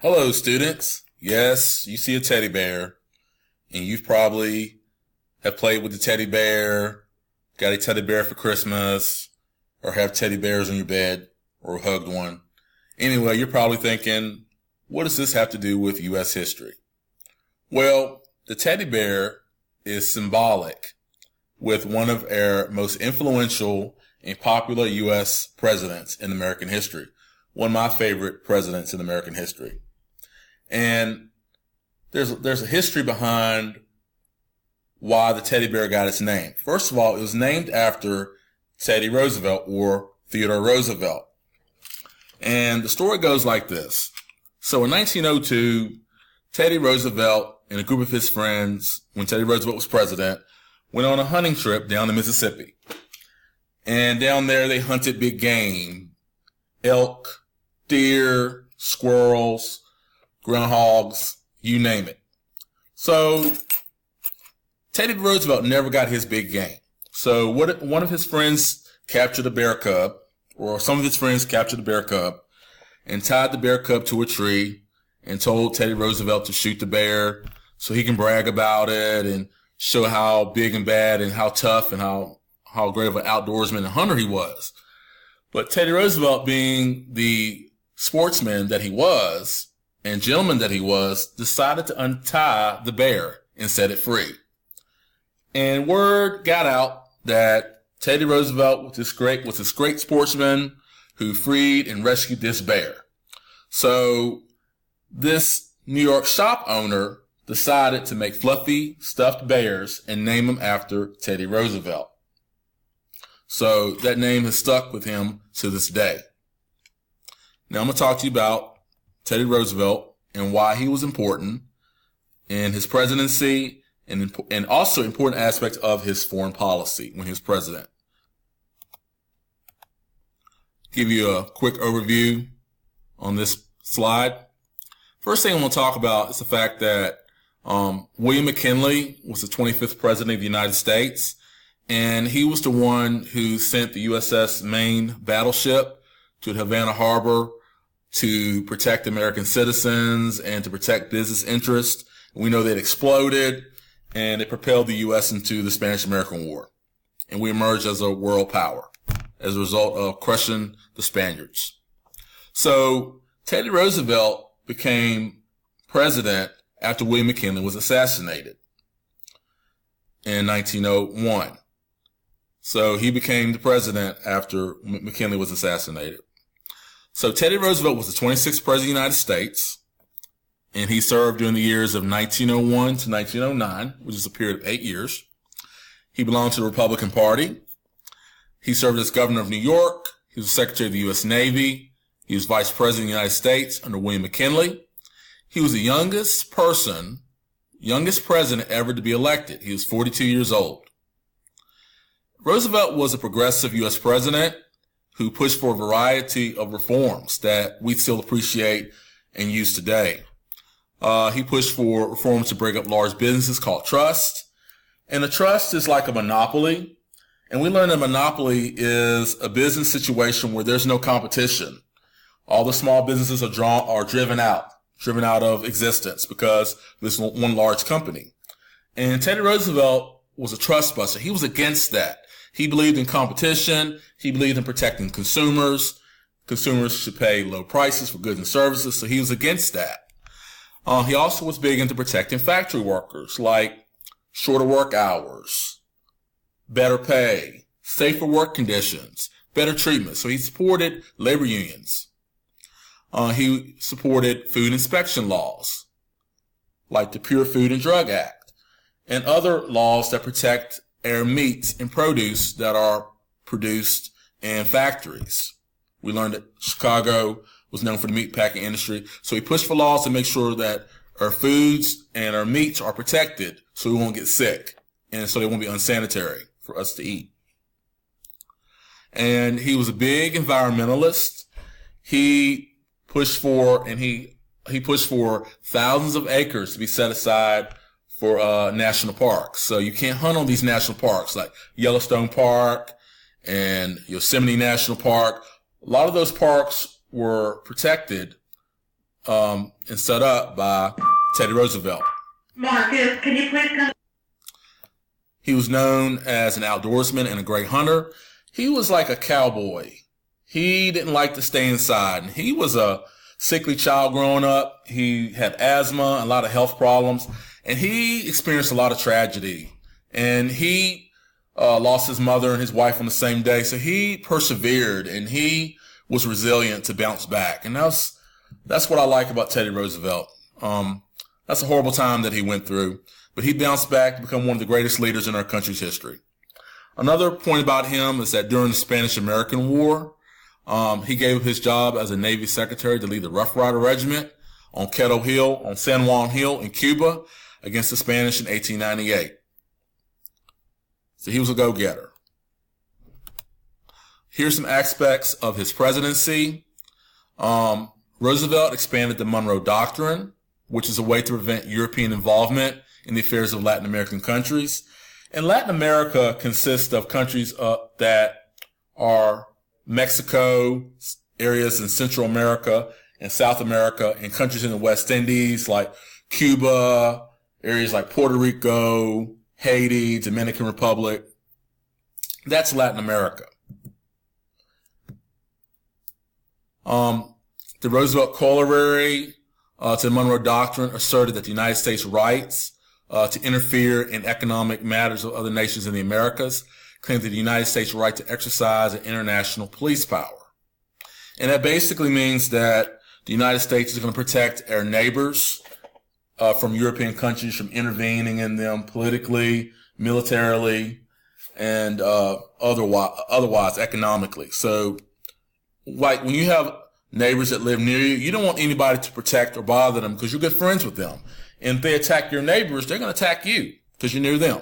Hello, students. Yes, you see a teddy bear, and you've probably have played with the teddy bear, got a teddy bear for Christmas, or have teddy bears on your bed, or hugged one. Anyway, you're probably thinking, what does this have to do with U.S. history? Well, the teddy bear is symbolic with one of our most influential and popular U.S. presidents in American history. One of my favorite presidents in American history. And there's a history behind why the teddy bear got its name. First of all, it was named after Teddy Roosevelt, or Theodore Roosevelt. And the story goes like this. So in 1902, Teddy Roosevelt and a group of his friends, when Teddy Roosevelt was president, went on a hunting trip down the Mississippi. And down there, they hunted big game, elk, deer, squirrels, groundhogs, you name it. So Teddy Roosevelt never got his big game. So one of his friends captured a bear cub, or some of his friends captured a bear cub, and tied the bear cub to a tree and told Teddy Roosevelt to shoot the bear so he can brag about it and show how big and bad and how tough and how great of an outdoorsman and hunter he was. But Teddy Roosevelt, being the sportsman that he was and gentleman that he was, decided to untie the bear and set it free. And word got out that Teddy Roosevelt was this great sportsman who freed and rescued this bear. So this New York shop owner decided to make fluffy stuffed bears and name them after Teddy Roosevelt. So that name has stuck with him to this day. Now I'm going to talk to you about Teddy Roosevelt and why he was important in his presidency and also important aspects of his foreign policy when he was president. Give you a quick overview on this slide. First thing I want to talk about is the fact that William McKinley was the 25th president of the United States, and he was the one who sent the USS Maine battleship to Havana Harbor to protect American citizens and to protect business interests. We know that it exploded, and it propelled the U.S. into the Spanish-American War. And we emerged as a world power as a result of crushing the Spaniards. So Teddy Roosevelt became president after William McKinley was assassinated in 1901. So he became the president after McKinley was assassinated. So Teddy Roosevelt was the 26th president of the United States, and he served during the years of 1901 to 1909, which is a period of 8 years. He belonged to the Republican Party. He served as governor of New York. He was secretary of the U.S. Navy. He was vice president of the United States under William McKinley. He was the youngest president ever to be elected. He was 42 years old. Roosevelt was a progressive U.S. president who pushed for a variety of reforms that we still appreciate and use today. He pushed for reforms to break up large businesses called trust. And a trust is like a monopoly. And we learned that monopoly is a business situation where there's no competition. All the small businesses are driven out of existence because there's one large company. And Teddy Roosevelt was a trust buster. He was against that. He believed in competition. He believed in protecting consumers. Consumers should pay low prices for goods and services. So he was against that. He also was big into protecting factory workers, like shorter work hours, better pay, safer work conditions, better treatment. So he supported labor unions. He supported food inspection laws, like the Pure Food and Drug Act, and other laws that protect our meats and produce that are produced in factories. We learned that Chicago was known for the meat packing industry, so he pushed for laws to make sure that our foods and our meats are protected so we won't get sick and so they won't be unsanitary for us to eat. And he was a big environmentalist. He pushed for thousands of acres to be set aside for national parks. So you can't hunt on these national parks like Yellowstone Park and Yosemite National Park. A lot of those parks were protected and set up by Teddy Roosevelt. Marcus, can you please come? He was known as an outdoorsman and a great hunter. He was like a cowboy. He didn't like to stay inside. And he was a sickly child growing up. He had asthma, a lot of health problems, and he experienced a lot of tragedy. And he lost his mother and his wife on the same day. So he persevered and he was resilient to bounce back. And that's what I like about Teddy Roosevelt. That's a horrible time that he went through, but he bounced back to become one of the greatest leaders in our country's history. Another point about him is that during the Spanish-American War, he gave up his job as a Navy secretary to lead the Rough Rider Regiment on Kettle Hill, on San Juan Hill in Cuba against the Spanish in 1898. So he was a go-getter. Here's some aspects of his presidency. Roosevelt expanded the Monroe Doctrine, which is a way to prevent European involvement in the affairs of Latin American countries. And Latin America consists of countries that are Mexico, areas in Central America and South America, and countries in the West Indies like Cuba, areas like Puerto Rico, Haiti, Dominican Republic. That's Latin America. The Roosevelt Corollary to the Monroe Doctrine asserted that the United States' rights to interfere in economic matters of other nations in the Americas, claimed that the United States' right to exercise an international police power. And that basically means that the United States is going to protect our neighbors from European countries from intervening in them politically, militarily, and otherwise economically. So, like when you have neighbors that live near you, you don't want anybody to protect or bother them because you're good friends with them. And if they attack your neighbors, they're going to attack you because you're near them.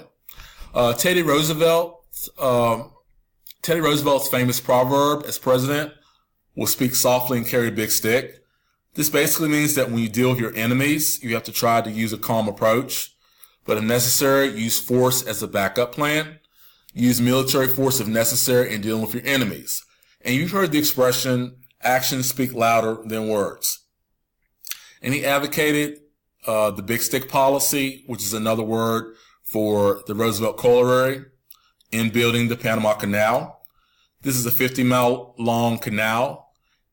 Teddy Roosevelt's famous proverb as president was "Speak softly and carry a big stick." This basically means that when you deal with your enemies, you have to try to use a calm approach, but if necessary, use force as a backup plan. Use military force if necessary in dealing with your enemies. And you've heard the expression, actions speak louder than words. And he advocated the big stick policy, which is another word for the Roosevelt Corollary, in building the Panama Canal. This is a 50-mile long canal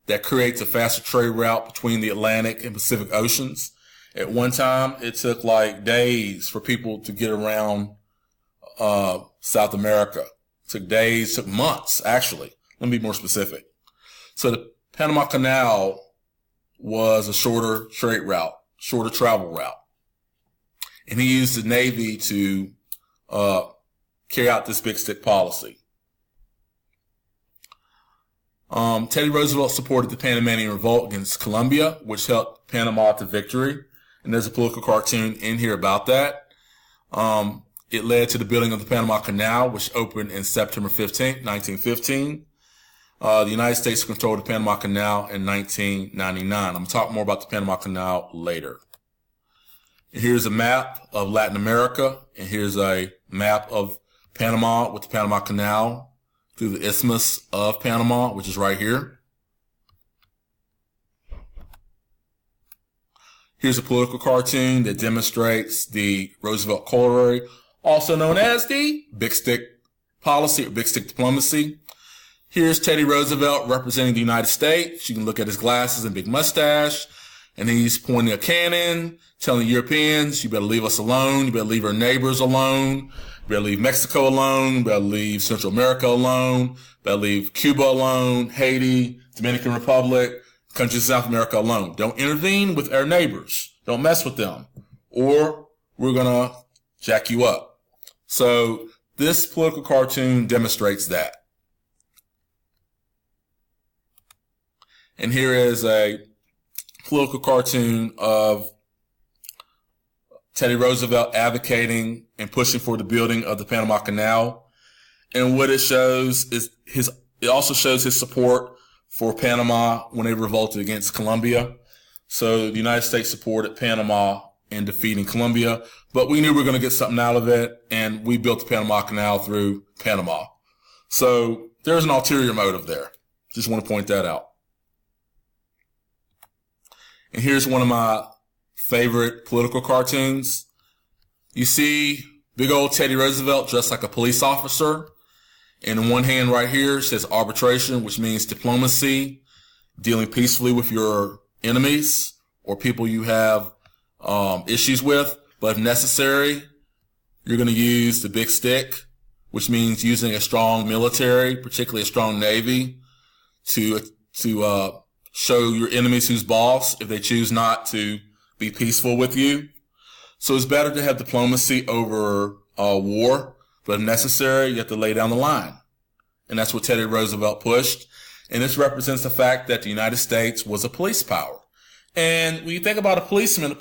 that creates a faster trade route between the Atlantic and Pacific Oceans. At one time, it took like days for people to get around South America. It took days, took months, actually. Let me be more specific. So the Panama Canal was a shorter trade route, shorter travel route. And he used the Navy to carry out this big stick policy. Teddy Roosevelt supported the Panamanian Revolt against Colombia, which helped Panama to victory. And there's a political cartoon in here about that. It led to the building of the Panama Canal, which opened in September 15th, 1915. The United States controlled the Panama Canal in 1999. I'm going to talk more about the Panama Canal later. And here's a map of Latin America, and here's a map of Panama with the Panama Canal through the Isthmus of Panama, which is right here. Here's a political cartoon that demonstrates the Roosevelt Corollary, also known as the big stick policy or big stick diplomacy. Here's Teddy Roosevelt representing the United States. You can look at his glasses and big mustache. And he's pointing a cannon, telling the Europeans, you better leave us alone. You better leave our neighbors alone. You better leave Mexico alone. You better leave Central America alone. You better leave Cuba alone, Haiti, Dominican Republic, countries of South America alone. Don't intervene with our neighbors. Don't mess with them, or we're going to jack you up. So this political cartoon demonstrates that. And here is a political cartoon of Teddy Roosevelt advocating and pushing for the building of the Panama Canal. And what it shows is it also shows his support for Panama when they revolted against Colombia. So the United States supported Panama in defeating Colombia, but we knew we were going to get something out of it, and we built the Panama Canal through Panama. So there's an ulterior motive there. Just want to point that out. And here's one of my favorite political cartoons. You see big old Teddy Roosevelt dressed like a police officer. And in one hand right here says arbitration, which means diplomacy, dealing peacefully with your enemies or people you have issues with. But if necessary, you're going to use the big stick, which means using a strong military, particularly a strong navy, to show your enemies who's boss if they choose not to be peaceful with you. So it's better to have diplomacy over war, but if necessary, you have to lay down the line. And that's what Teddy Roosevelt pushed. And this represents the fact that the United States was a police power. And when you think about a policeman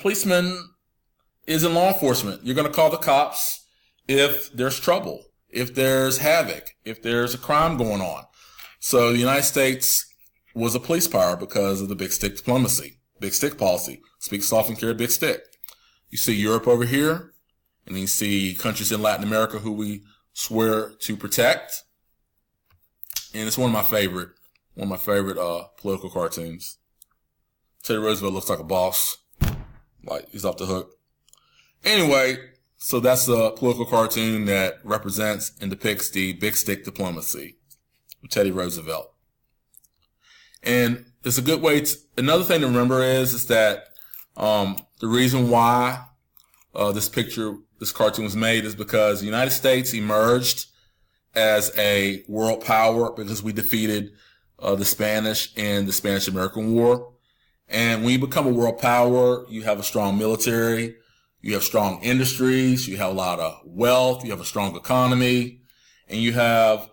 is in law enforcement. You're going to call the cops if there's trouble, if there's havoc, if there's a crime going on. So the United States was a police power because of the big stick diplomacy, big stick policy. Speak soft and carry a big stick. You see Europe over here, and you see countries in Latin America who we swear to protect. And it's one of my favorite political cartoons. Teddy Roosevelt looks like a boss. Like he's off the hook. Anyway, so that's a political cartoon that represents and depicts the big stick diplomacy of Teddy Roosevelt. And it's a good way to, another thing to remember is that the reason why this cartoon was made is because the United States emerged as a world power because we defeated the Spanish in the Spanish-American War. And when you become a world power, you have a strong military, you have strong industries, you have a lot of wealth, you have a strong economy, and you have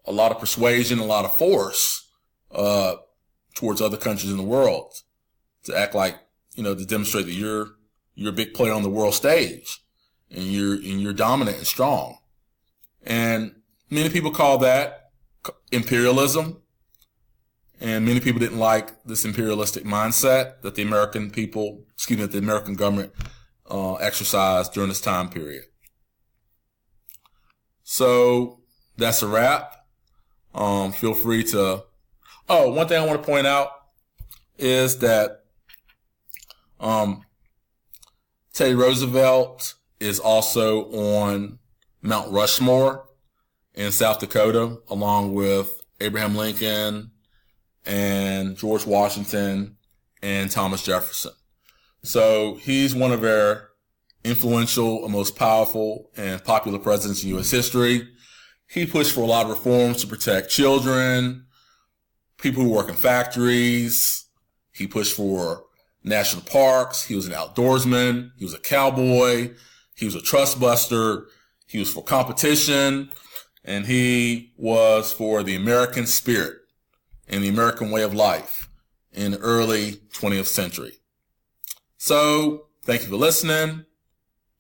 a lot of persuasion, a lot of force towards other countries in the world to act like, to demonstrate that you're a big player on the world stage and you're dominant and strong. And many people call that imperialism. And many people didn't like this imperialistic mindset that the American government exercised during this time period. So that's a wrap. Feel free to. Oh, one thing I want to point out is that Teddy Roosevelt is also on Mount Rushmore in South Dakota, along with Abraham Lincoln and George Washington and Thomas Jefferson. So he's one of our influential and most powerful and popular presidents in U.S. history. He pushed for a lot of reforms to protect children, people who work in factories. He pushed for national parks. He was an outdoorsman. He was a cowboy. He was a trust buster. He was for competition. And he was for the American spirit and the American way of life in the early 20th century. So thank you for listening,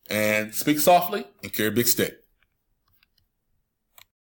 and speak softly and carry a big stick.